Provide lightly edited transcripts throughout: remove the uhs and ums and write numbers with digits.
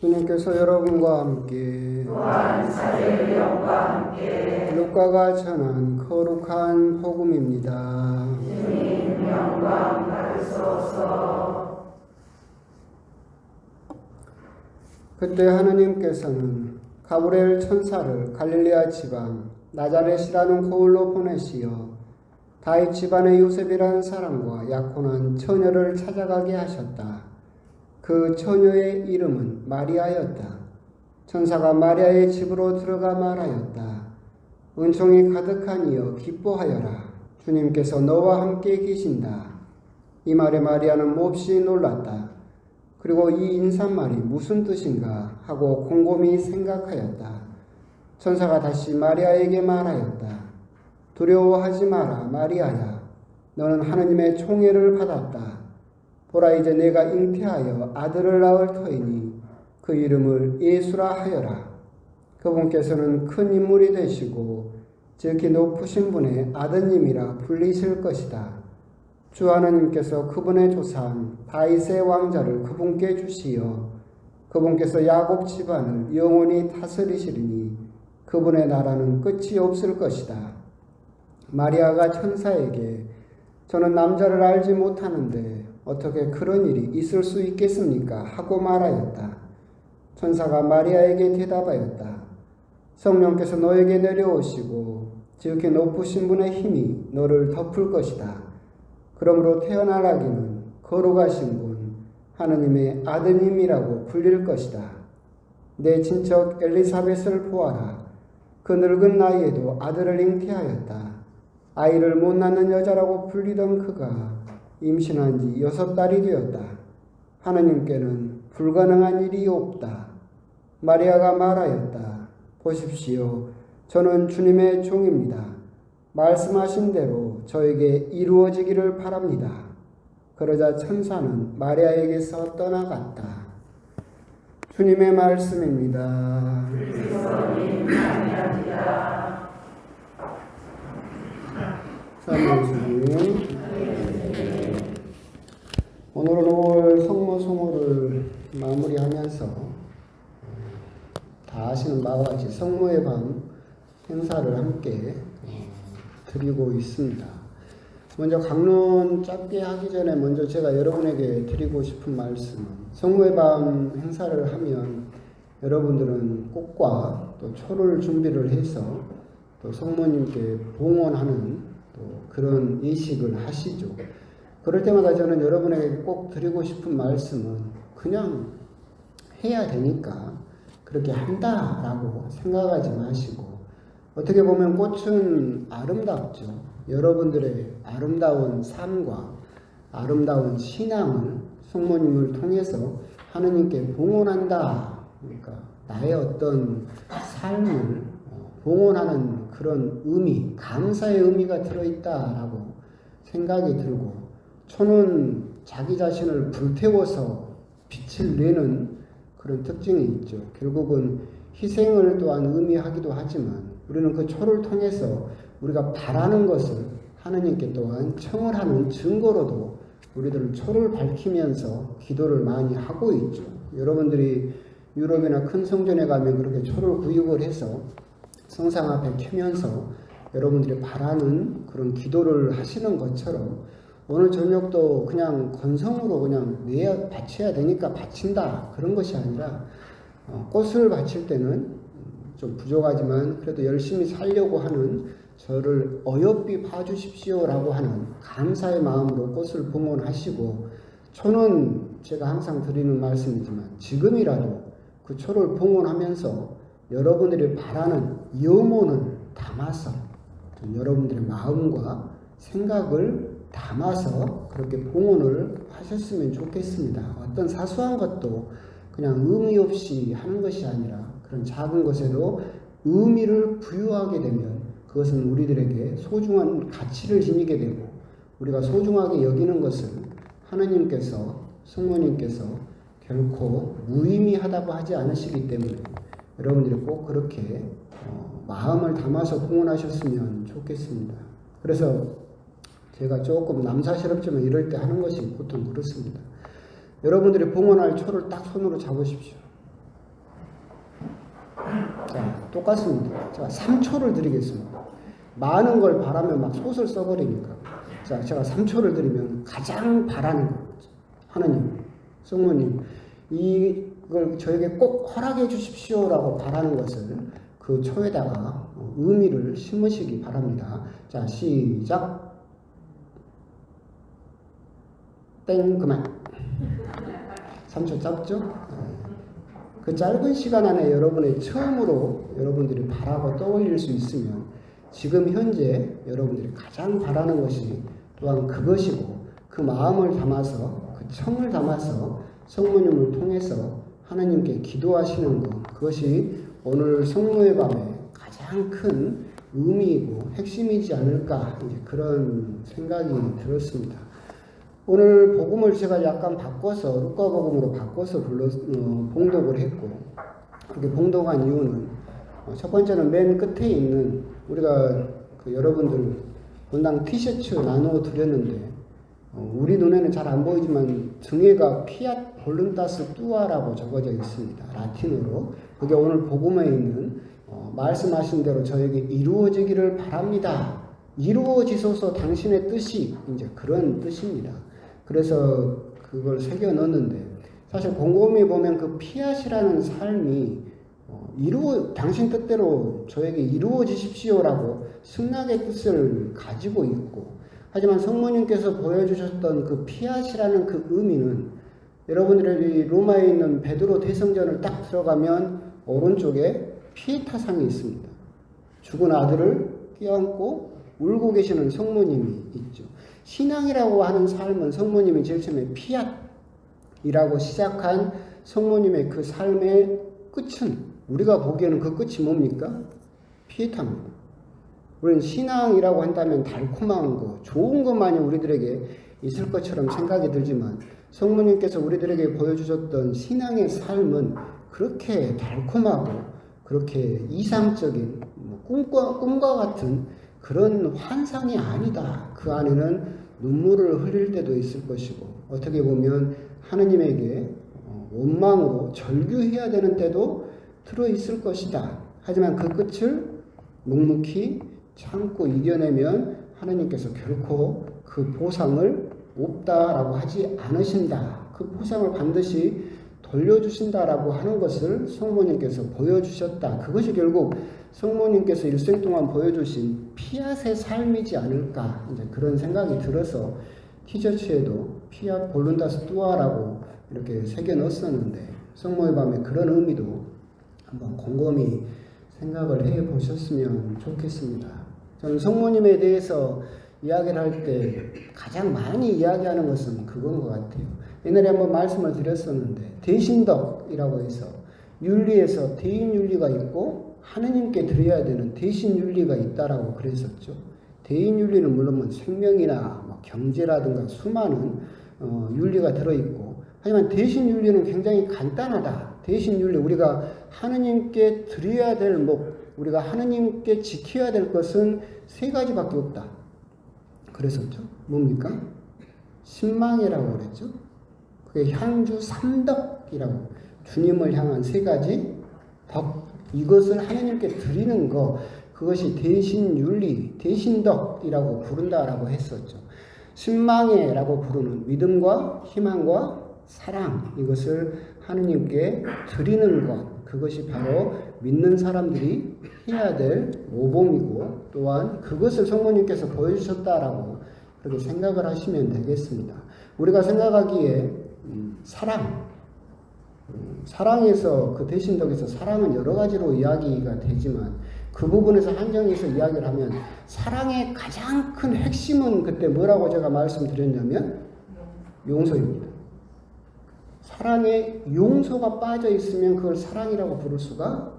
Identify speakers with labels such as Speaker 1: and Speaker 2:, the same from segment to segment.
Speaker 1: 주님께서 여러분과 함께
Speaker 2: 또한 사제의 영과 함께
Speaker 1: 루카가 전한 거룩한 복음입니다.
Speaker 2: 주님 영광 받으소서.
Speaker 1: 그때 하느님께서는 가브리엘 천사를 갈릴레아 지방 나자렛이라는 고을로 보내시어 다윗 집안의 요셉이라는 사람과 약혼한 처녀를 찾아가게 하셨다. 그 처녀의 이름은 마리아였다. 천사가 마리아의 집으로 들어가 말하였다. 은총이 가득하니여 기뻐하여라. 주님께서 너와 함께 계신다. 이 말에 마리아는 몹시 놀랐다. 그리고 이 인사말이 무슨 뜻인가 하고 곰곰이 생각하였다. 천사가 다시 마리아에게 말하였다. 두려워하지 마라, 마리아야. 너는 하느님의 총애를 받았다. 보라, 이제 내가 잉태하여 아들을 낳을 터이니 그 이름을 예수라 하여라. 그분께서는 큰 인물이 되시고 지극히 높으신 분의 아드님이라 불리실 것이다. 주 하느님께서 그분의 조상 다윗의 왕자를 그분께 주시어 그분께서 야곱 집안을 영원히 다스리시리니 그분의 나라는 끝이 없을 것이다. 마리아가 천사에게 저는 남자를 알지 못하는데 어떻게 그런 일이 있을 수 있겠습니까? 하고 말하였다. 천사가 마리아에게 대답하였다. 성령께서 너에게 내려오시고 지극히 높으신 분의 힘이 너를 덮을 것이다. 그러므로 태어나라기는 거룩하신 분 하느님의 아드님이라고 불릴 것이다. 내 친척 엘리사벳을 보아라. 그 늙은 나이에도 아들을 잉태하였다. 아이를 못 낳는 여자라고 불리던 그가 임신한 지 6달이 되었다. 하느님께는 불가능한 일이 없다. 마리아가 말하였다. 보십시오. 저는 주님의 종입니다. 말씀하신 대로 저에게 이루어지기를 바랍니다. 그러자 천사는 마리아에게서 떠나갔다. 주님의 말씀입니다.
Speaker 2: 그리스도님 감사합니다.
Speaker 1: 사랑하는 오늘은 5월 성모 성호를 마무리하면서 다 아시는 바와 같이 성모의 밤 행사를 함께 드리고 있습니다. 먼저 강론 짧게 하기 전에 먼저 제가 여러분에게 드리고 싶은 말씀은 성모의 밤 행사를 하면 여러분들은 꽃과 또 초를 준비를 해서 또 성모님께 봉헌하는 또 그런 의식을 하시죠. 그럴 때마다 저는 여러분에게 꼭 드리고 싶은 말씀은 그냥 해야 되니까 그렇게 한다라고 생각하지 마시고, 어떻게 보면 꽃은 아름답죠. 여러분들의 아름다운 삶과 아름다운 신앙을 성모님을 통해서 하느님께 봉헌한다. 그러니까 나의 어떤 삶을 봉헌하는 그런 의미, 감사의 의미가 들어있다라고 생각이 들고, 초는 자기 자신을 불태워서 빛을 내는 그런 특징이 있죠. 결국은 희생을 또한 의미하기도 하지만 우리는 그 초를 통해서 우리가 바라는 것을 하느님께 또한 청을 하는 증거로도 우리들은 초를 밝히면서 기도를 많이 하고 있죠. 여러분들이 유럽이나 큰 성전에 가면 그렇게 초를 구입을 해서 성상 앞에 켜면서 여러분들이 바라는 그런 기도를 하시는 것처럼 오늘 저녁도 그냥 건성으로 그냥 내야 바쳐야 되니까 바친다 그런 것이 아니라 꽃을 바칠 때는 좀 부족하지만 그래도 열심히 살려고 하는 저를 어여삐 봐주십시오라고 하는 감사의 마음으로 꽃을 봉헌하시고, 초는 제가 항상 드리는 말씀이지만 지금이라도 그 초를 봉헌하면서 여러분들이 바라는 염원을 담아서 여러분들의 마음과 생각을 담아서 그렇게 봉헌을 하셨으면 좋겠습니다. 어떤 사소한 것도 그냥 의미 없이 하는 것이 아니라 그런 작은 것에도 의미를 부여하게 되면 그것은 우리들에게 소중한 가치를 지니게 되고, 우리가 소중하게 여기는 것을 하느님께서, 성모님께서 결코 무의미하다고 하지 않으시기 때문에 여러분들이 꼭 그렇게 마음을 담아서 봉헌하셨으면 좋겠습니다. 그래서 제가 조금 남사스럽지만 이럴 때 하는 것이 보통 그렇습니다. 여러분들이 봉헌할 초를 딱 손으로 잡으십시오. 똑같습니다. 자, 3초를 드리겠습니다. 많은 걸 바라면 막 솥을 써버리니까. 자, 제가 3초를 드리면 가장 바라는 거. 하느님, 성모님, 이걸 저에게 꼭 허락해 주십시오라고 바라는 것을 그 초에다가 의미를 심으시기 바랍니다. 자, 시작. 땡, 그만. 3초 짧죠? 그 짧은 시간 안에 여러분의 처음으로 여러분들이 바라고 떠올릴 수 있으면 지금 현재 여러분들이 가장 바라는 것이 또한 그것이고 그 마음을 담아서 그 청을 담아서 성모님을 통해서 하나님께 기도하시는 것, 그것이 오늘 성모의 밤에 가장 큰 의미이고 핵심이지 않을까, 이제 그런 생각이 들었습니다. 오늘 복음을 제가 약간 바꿔서 루카 복음으로 바꿔서 봉독을 했고, 그렇게 봉독한 이유는 첫 번째는 맨 끝에 있는 우리가 여러분들 본당 티셔츠 나누어 드렸는데 우리 눈에는 잘 안 보이지만 등에가 피앗 볼룬타스 뚜아라고 적어져 있습니다. 라틴어로. 그게 오늘 복음에 있는 말씀하신 대로 저에게 이루어지기를 바랍니다. 이루어지소서 당신의 뜻이, 이제 그런 뜻입니다. 그래서 그걸 새겨 넣었는데 사실 곰곰이 보면 그 피앗이라는 삶이 당신 뜻대로 저에게 이루어지십시오라고 승낙의 뜻을 가지고 있고, 하지만 성모님께서 보여주셨던 그 피앗이라는 그 의미는 여러분들이 로마에 있는 베드로 대성전을 딱 들어가면 오른쪽에 피에타상이 있습니다. 죽은 아들을 껴안고 울고 계시는 성모님이 있죠. 신앙이라고 하는 삶은 성모님이 제일 처음에 피앗이라고 시작한 성모님의 그 삶의 끝은, 우리가 보기에는 그 끝이 뭡니까? 피에타입니다. 우리는 신앙이라고 한다면 달콤한 거, 좋은 것만이 우리들에게 있을 것처럼 생각이 들지만 성모님께서 우리들에게 보여주셨던 신앙의 삶은 그렇게 달콤하고 그렇게 이상적인 꿈과 같은 그런 환상이 아니다. 그 안에는 눈물을 흘릴 때도 있을 것이고 어떻게 보면 하느님에게 원망으로 절규해야 되는 때도 들어있을 것이다. 하지만 그 끝을 묵묵히 참고 이겨내면 하느님께서 결코 그 보상을 없다라고 하지 않으신다. 그 보상을 반드시 돌려주신다라고 하는 것을 성모님께서 보여주셨다. 그것이 결국 성모님께서 일생 동안 보여주신 피앗의 삶이지 않을까, 이제 그런 생각이 들어서 티셔츠에도 피앗 볼룬다스 뚜아라고 이렇게 새겨 넣었었는데 성모의 밤에 그런 의미도 한번 곰곰이 생각을 해 보셨으면 좋겠습니다. 저는 성모님에 대해서 이야기를 할 때 가장 많이 이야기하는 것은 그건 것 같아요. 옛날에 한번 말씀을 드렸었는데 대신덕이라고 해서 윤리에서 대인윤리가 있고 하느님께 드려야 되는 대신윤리가 있다라고 그랬었죠. 대인윤리는 물론 뭐 생명이나 뭐 경제라든가 수많은 윤리가 들어있고, 하지만 대신윤리는 굉장히 간단하다. 대신윤리, 우리가 하느님께 드려야 될 우리가 하느님께 지켜야 될 것은 세 가지밖에 없다. 그랬었죠. 뭡니까? 신망이라고 그랬죠. 그게 향주 3덕이라고, 주님을 향한 세 가지 덕, 이것을 하느님께 드리는 것, 그것이 대신윤리, 대신덕이라고 부른다라고 했었죠. 신망에라고 부르는 믿음과 희망과 사랑, 이것을 하느님께 드리는 것, 그것이 바로 믿는 사람들이 해야 될 모범이고, 또한 그것을 성모님께서 보여주셨다라고 그렇게 생각을 하시면 되겠습니다. 우리가 생각하기에 사랑에서, 그 대신덕에서 사랑은 여러 가지로 이야기가 되지만 그 부분에서 한정해서 이야기를 하면 사랑의 가장 큰 핵심은 그때 뭐라고 제가 말씀드렸냐면 용서입니다. 사랑에 용서가 빠져 있으면 그걸 사랑이라고 부를 수가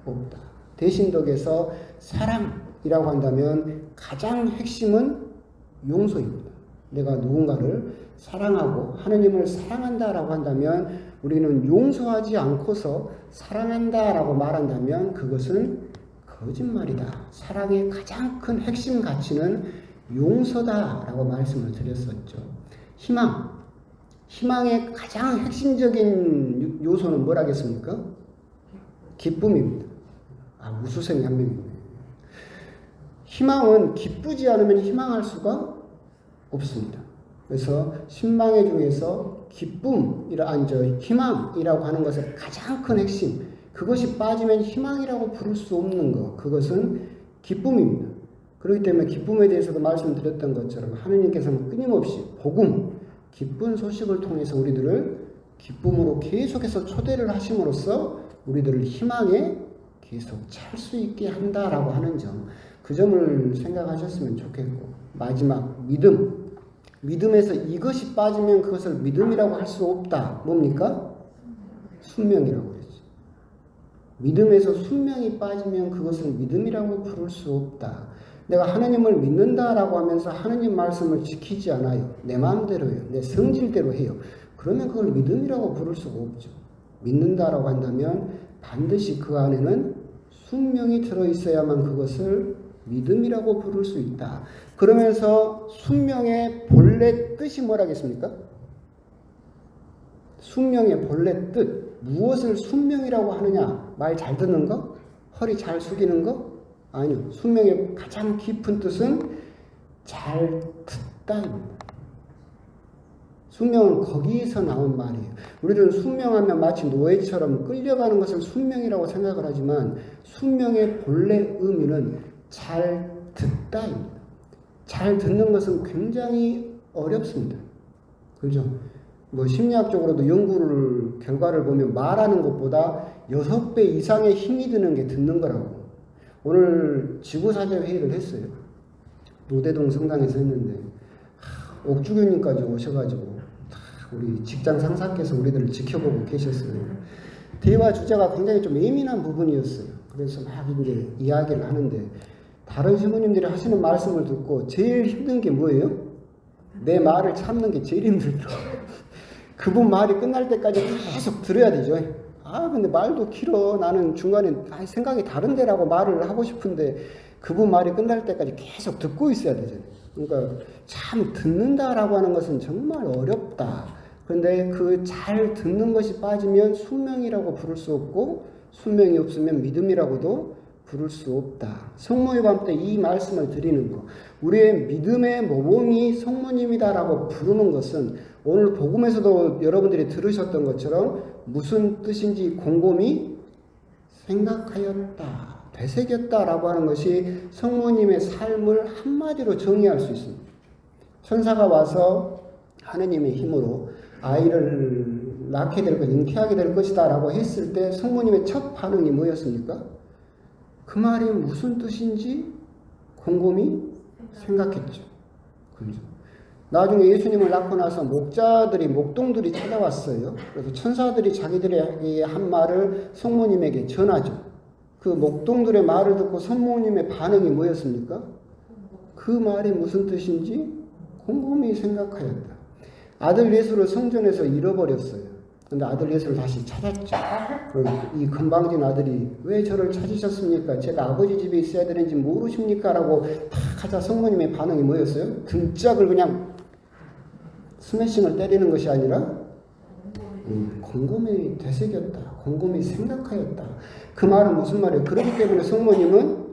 Speaker 1: 없다. 대신덕에서 사랑이라고 한다면 가장 핵심은 용서입니다. 내가 누군가를 사랑하고 하느님을 사랑한다라고 한다면, 우리는 용서하지 않고서 사랑한다라고 말한다면 그것은 거짓말이다. 사랑의 가장 큰 핵심 가치는 용서다라고 말씀을 드렸었죠. 희망의 가장 핵심적인 요소는 뭐라겠습니까? 기쁨입니다. 우수생이 한 명이네. 희망은 기쁘지 않으면 희망할 수가 없습니다. 그래서 신망의 중에서 희망이라고 하는 것의 가장 큰 핵심, 그것이 빠지면 희망이라고 부를 수 없는 것, 그것은 기쁨입니다. 그렇기 때문에 기쁨에 대해서도 말씀드렸던 것처럼 하느님께서는 끊임없이 복음, 기쁜 소식을 통해서 우리들을 기쁨으로 계속해서 초대를 하심으로써 우리들을 희망에 계속 찰 수 있게 한다라고 하는 점, 그 점을 생각하셨으면 좋겠고, 마지막 믿음. 믿음에서 이것이 빠지면 그것을 믿음이라고 할 수 없다. 뭡니까? 순명이라고 그랬죠. 믿음에서 순명이 빠지면 그것을 믿음이라고 부를 수 없다. 내가 하나님을 믿는다라고 하면서 하나님 말씀을 지키지 않아요. 내 마음대로 해요. 내 성질대로 해요. 그러면 그걸 믿음이라고 부를 수가 없죠. 믿는다라고 한다면 반드시 그 안에는 순명이 들어있어야만 그것을 믿음이라고 부를 수 있다. 그러면서 순명의 본래 뜻이 뭐라겠습니까? 순명의 본래 뜻. 무엇을 순명이라고 하느냐? 말 잘 듣는 거? 허리 잘 숙이는 거? 아니요. 순명의 가장 깊은 뜻은 잘 듣다입니다. 순명은 거기서 나온 말이에요. 우리들은 순명하면 마치 노예처럼 끌려가는 것을 순명이라고 생각을 하지만 순명의 본래 의미는 잘 듣다입니다. 잘 듣는 것은 굉장히 어렵습니다. 그렇죠? 심리학적으로도 결과를 보면 말하는 것보다 6배 이상의 힘이 드는 게 듣는 거라고. 오늘 지구사제 회의를 했어요. 노대동 성당에서 했는데 옥주교님까지 오셔가지고 우리 직장 상사께서 우리들을 지켜보고 계셨어요. 대화 주제가 굉장히 좀 예민한 부분이었어요. 그래서 막 이제 이야기를 하는데 다른 신부님들이 하시는 말씀을 듣고 제일 힘든 게 뭐예요? 내 말을 참는 게 제일 힘들더라고요. 그분 말이 끝날 때까지 계속 들어야 되죠. 근데 말도 길어. 나는 중간에 생각이 다른데라고 말을 하고 싶은데 그분 말이 끝날 때까지 계속 듣고 있어야 되잖아요. 그러니까 참 듣는다라고 하는 것은 정말 어렵다. 그런데 그 잘 듣는 것이 빠지면 순명이라고 부를 수 없고 순명이 없으면 믿음이라고도 부를 수 없다. 성모의 밤 때 이 말씀을 드리는 것, 우리의 믿음의 모범이 성모님이다라고 부르는 것은 오늘 복음에서도 여러분들이 들으셨던 것처럼 무슨 뜻인지 곰곰이 생각하였다, 되새겼다라고 하는 것이 성모님의 삶을 한마디로 정의할 수 있습니다. 천사가 와서 하느님의 힘으로 아이를 낳게 될 것, 잉태하게 될 것이다 라고 했을 때 성모님의 첫 반응이 뭐였습니까? 그 말이 무슨 뜻인지 곰곰이 생각했죠. 그렇죠. 나중에 예수님을 낳고 나서 목동들이 찾아왔어요. 그래서 천사들이 자기들에게 한 말을 성모님에게 전하죠. 그 목동들의 말을 듣고 성모님의 반응이 뭐였습니까? 그 말이 무슨 뜻인지 곰곰이 생각하였다. 아들 예수를 성전에서 잃어버렸어요. 근데 아들 예수를 다시 찾았죠. 이 건방진 아들이 왜 저를 찾으셨습니까? 제가 아버지 집에 있어야 되는지 모르십니까? 라고 탁 하자 성모님의 반응이 뭐였어요? 등짝을 그냥 스매싱을 때리는 것이 아니라 곰곰이 되새겼다. 곰곰이 생각하였다. 그 말은 무슨 말이에요? 그렇기 때문에 성모님은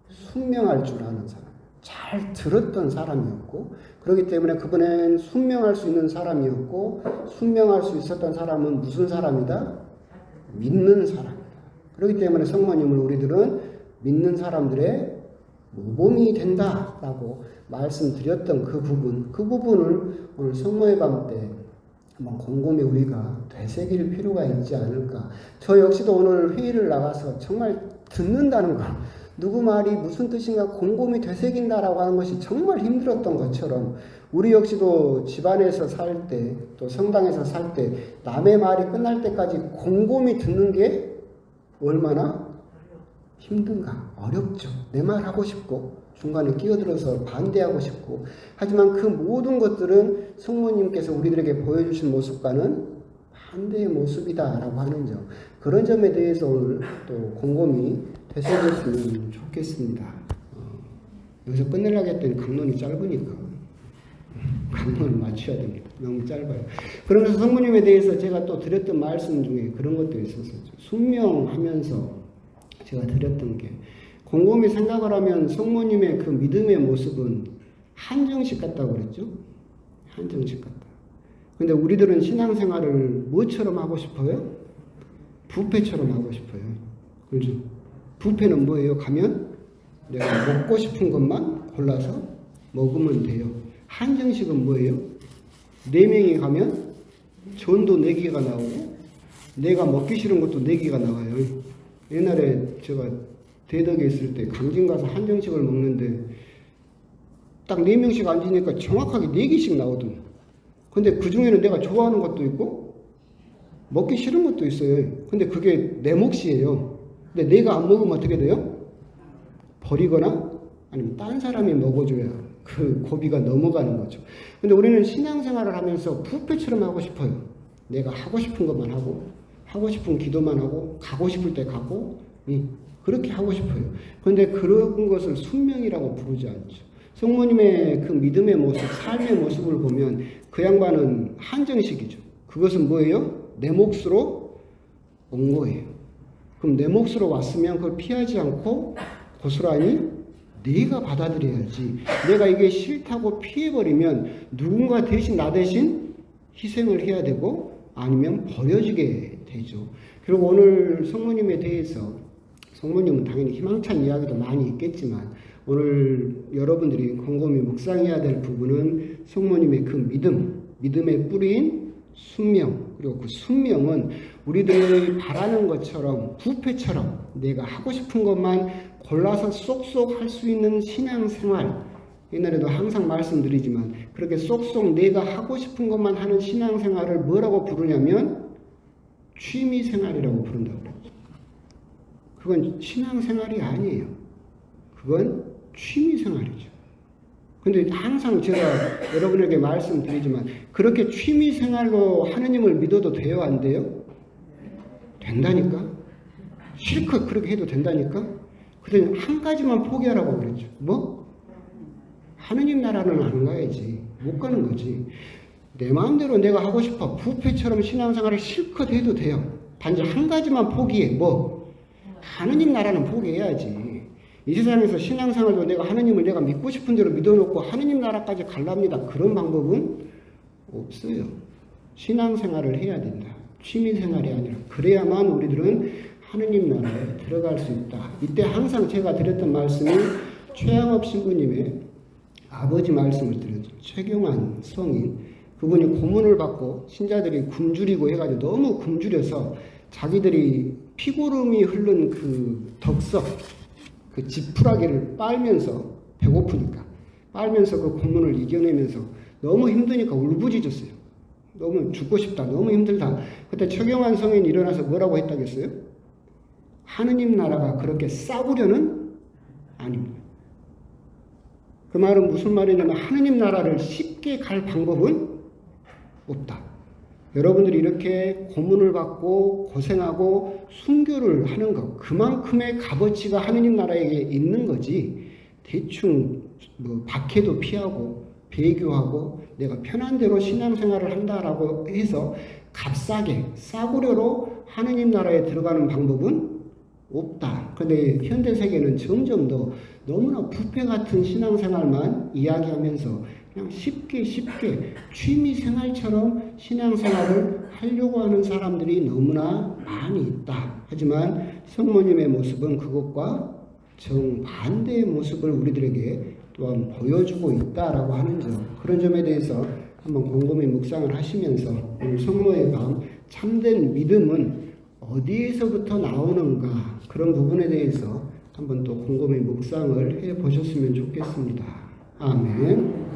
Speaker 1: 순명할 줄 아는 사람, 잘 들었던 사람이었고, 그렇기 때문에 그분은 순명할 수 있는 사람이었고, 순명할 수 있었던 사람은 무슨 사람이다? 믿는 사람이다. 그렇기 때문에 성모님을 우리들은 믿는 사람들의 모범이 된다라고 말씀드렸던 그 부분을 오늘 성모의 밤 때 한번 곰곰이 우리가 되새길 필요가 있지 않을까. 저 역시도 오늘 회의를 나가서 정말 듣는다는 거, 누구 말이 무슨 뜻인가 곰곰이 되새긴다라고 하는 것이 정말 힘들었던 것처럼 우리 역시도 집안에서 살 때, 또 성당에서 살 때 남의 말이 끝날 때까지 곰곰이 듣는 게 얼마나 힘든가, 어렵죠. 내 말 하고 싶고 중간에 끼어들어서 반대하고 싶고, 하지만 그 모든 것들은 성모님께서 우리들에게 보여주신 모습과는 반대의 모습이다라고 하는 점, 그런 점에 대해서 오늘 또 곰곰이 되새겼으면 좋겠습니다. 여기서 끝내려고 했더니 강론이 짧으니까 강론을 맞춰야 됩니다. 너무 짧아요. 그러면서 성모님에 대해서 제가 또 드렸던 말씀 중에 그런 것도 있었었죠. 순명하면서 제가 드렸던 게 곰곰이 생각을 하면 성모님의 그 믿음의 모습은 한정식 같다고 그랬죠. 한정식 같다. 근데 우리들은 신앙생활을 뭐처럼 하고 싶어요? 뷔페처럼 하고 싶어요. 그렇죠? 뷔페는 뭐예요? 가면 내가 먹고 싶은 것만 골라서 먹으면 돼요. 한정식은 뭐예요? 4명이 가면 전도 4개가 나오고 내가 먹기 싫은 것도 4개가 나와요. 옛날에 제가 대덕에 있을 때 강진 가서 한정식을 먹는데 딱 4명씩 앉으니까 정확하게 4개씩 나오더라고요. 근데 그 중에는 내가 좋아하는 것도 있고 먹기 싫은 것도 있어요. 근데 그게 내 몫이에요. 근데 내가 안 먹으면 어떻게 돼요? 버리거나 아니면 딴 사람이 먹어줘야 그 고비가 넘어가는 거죠. 근데 우리는 신앙생활을 하면서 뷔페처럼 하고 싶어요. 내가 하고 싶은 것만 하고 하고 싶은 기도만 하고 가고 싶을 때 가고 그렇게 하고 싶어요. 그런데 그런 것을 순명이라고 부르지 않죠. 성모님의 그 믿음의 모습, 삶의 모습을 보면 그 양반은 한정식이죠. 그것은 뭐예요? 내 몫으로 온 거예요. 그럼 내 몫으로 왔으면 그걸 피하지 않고 고스란히 네가 받아들여야지. 내가 이게 싫다고 피해버리면 누군가 대신 나 대신 희생을 해야 되고 아니면 버려지게 되죠. 그리고 오늘 성모님에 대해서 성모님은 당연히 희망찬 이야기도 많이 있겠지만 오늘 여러분들이 곰곰이 묵상해야 될 부분은 성모님의 그 믿음의 뿌리인 순명, 그리고 그 순명은 우리들이 바라는 것처럼 뷔페처럼 내가 하고 싶은 것만 골라서 쏙쏙 할 수 있는 신앙생활, 옛날에도 항상 말씀드리지만 그렇게 쏙쏙 내가 하고 싶은 것만 하는 신앙생활을 뭐라고 부르냐면 취미생활이라고 부른다고 그랬죠. 그건 신앙생활이 아니에요. 그건 취미생활이죠. 근데 항상 제가 여러분에게 말씀드리지만 그렇게 취미생활로 하느님을 믿어도 돼요? 안 돼요? 된다니까? 실컷 그렇게 해도 된다니까? 근데 한 가지만 포기하라고 그랬죠. 뭐? 하느님 나라는 안 가야지. 못 가는 거지. 내 마음대로 내가 하고 싶어. 뷔페처럼 신앙생활을 실컷 해도 돼요. 단지 한 가지만 포기해. 뭐? 하느님 나라는 포기해야지. 이 세상에서 신앙생활도 내가 하느님을 내가 믿고 싶은 대로 믿어놓고 하느님 나라까지 가랍니다. 그런 방법은 없어요. 신앙생활을 해야 된다. 취미생활이 아니라. 그래야만 우리들은 하느님 나라에 들어갈 수 있다. 이때 항상 제가 드렸던 말씀이 최양업 신부님의 아버지 말씀을 드렸죠. 최경환 성인. 그분이 고문을 받고 신자들이 굶주리고 해가지고 너무 굶주려서 자기들이 피고름이 흐른 그 덕석, 그 지푸라기를 빨면서 배고프니까 빨면서 그 고문을 이겨내면서 너무 힘드니까 울부짖었어요. 너무 죽고 싶다. 너무 힘들다. 그때 최경환 성인이 일어나서 뭐라고 했다겠어요? 하느님 나라가 그렇게 싸구려는 아닙니다. 그 말은 무슨 말이냐면 하느님 나라를 쉽게 갈 방법은 없다. 여러분들이 이렇게 고문을 받고 고생하고 순교를 하는 것, 그만큼의 값어치가 하느님 나라에 있는 거지. 대충 뭐 박해도 피하고 배교하고 내가 편한 대로 신앙생활을 한다라고 해서 값싸게 싸구려로 하느님 나라에 들어가는 방법은 없다. 그런데 현대 세계는 점점 더 너무나 뷔페 같은 신앙생활만 이야기하면서 그냥 쉽게 취미생활처럼 신앙생활을 하려고 하는 사람들이 너무나 많이 있다. 하지만 성모님의 모습은 그것과 정반대의 모습을 우리들에게 또한 보여주고 있다라고 하는 점, 그런 점에 대해서 한번 곰곰이 묵상을 하시면서 오늘 성모의 밤 참된 믿음은 어디에서부터 나오는가, 그런 부분에 대해서 한번 또 곰곰이 묵상을 해 보셨으면 좋겠습니다. 아멘.